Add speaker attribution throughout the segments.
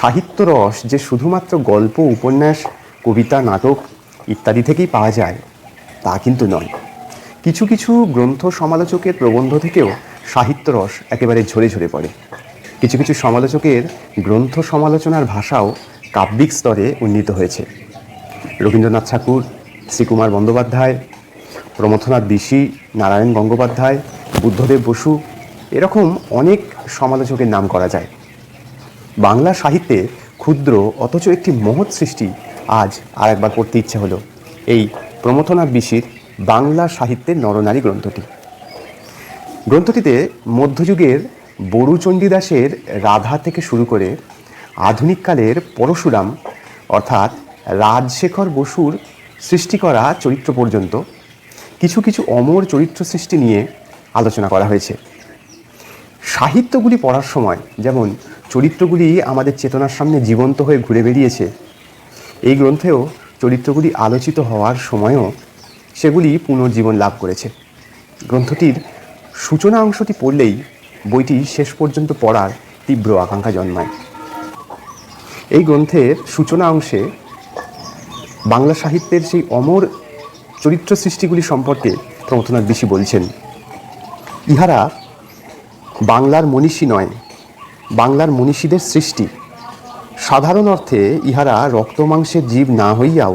Speaker 1: সাহিত্য রস যে শুধুমাত্র গল্প, উপন্যাস, কবিতা, নাটক ইত্যাদি থেকেই পাওয়া যায় তা কিন্তু নয়। কিছু কিছু গ্রন্থ সমালোচকের প্রবন্ধ থেকেও সাহিত্য রস একেবারে ঝরে ঝরে পড়ে। কিছু কিছু সমালোচকের গ্রন্থ সমালোচনার ভাষাও কাব্যিক স্তরে উন্নীত হয়েছে। রবীন্দ্রনাথ ঠাকুর, শ্রীকুমার বন্দ্যোপাধ্যায়, প্রমথনাথ ঋষি, নারায়ণ গঙ্গোপাধ্যায়, বুদ্ধদেব বসু, এরকম অনেক সমালোচকের নাম করা যায়। বাংলা সাহিত্যে ক্ষুদ্র অথচ একটি মহৎ সৃষ্টি আজ আর একবার পড়তে ইচ্ছে হলো, এই প্রমথনাথ ঋষির বাংলা সাহিত্যের নরনারী গ্রন্থটিতে মধ্যযুগের বড়ু চণ্ডীদাসের রাধা থেকে শুরু করে আধুনিককালের পরশুরাম অর্থাৎ রাজশেখর বসুর সৃষ্টি করা চরিত্র পর্যন্ত কিছু কিছু অমর চরিত্র সৃষ্টি নিয়ে আলোচনা করা হয়েছে। সাহিত্যগুলি পড়ার সময় যেমন চরিত্রগুলি আমাদের চেতনার সামনে জীবন্ত হয়ে ঘুরে বেরিয়েছে, এই গ্রন্থেও চরিত্রগুলি আলোচিত হওয়ার সময়ও সেগুলি পুনর্জীবন লাভ করেছে। গ্রন্থটির সূচনা অংশটি পড়লেই বইটি শেষ পর্যন্ত পড়ার তীব্র আকাঙ্ক্ষা জন্মায়। এই গ্রন্থের সূচনা অংশে বাংলা সাহিত্যের সেই অমর চরিত্র সৃষ্টিগুলি সম্পর্কে প্রমথনাথ ঋষি বলছেন, ইহারা বাংলার মনীষী নয়, বাংলার মনীষীদের সৃষ্টি। সাধারণ অর্থে ইহারা রক্তমাংসের জীব না হইয়াও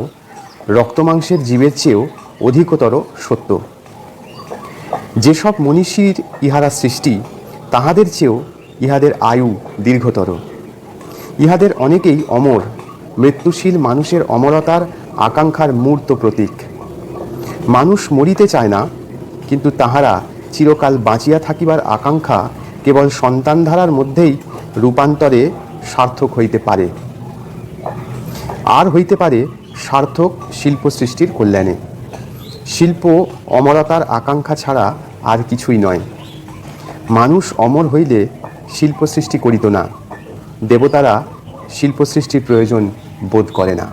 Speaker 1: রক্তমাংসের জীবের চেয়েও অধিকতর সত্য। যেসব মনীষীর ইহারা সৃষ্টি, তাহাদের চেয়েও ইহাদের আয়ু দীর্ঘতর। ইহাদের অনেকেই অমর, মৃত্যুশীল মানুষের অমরতার আকাঙ্ক্ষার মূর্ত প্রতীক। মানুষ মরিতে চায় না, কিন্তু তাহারা চিরকাল বাঁচিয়া থাকিবার আকাঙ্ক্ষা কেবল সন্তানধারার মধ্যেই রূপান্তরে সার্থক হইতে পারে, আর হইতে পারে সার্থক শিল্প সৃষ্টির কল্যাণে। শিল্প অমরতার আকাঙ্ক্ষা ছাড়া আর কিছুই নয়। মানুষ অমর হইলে শিল্প সৃষ্টি করিত না, দেবতারা শিল্প সৃষ্টির প্রয়োজন বোধ করে না।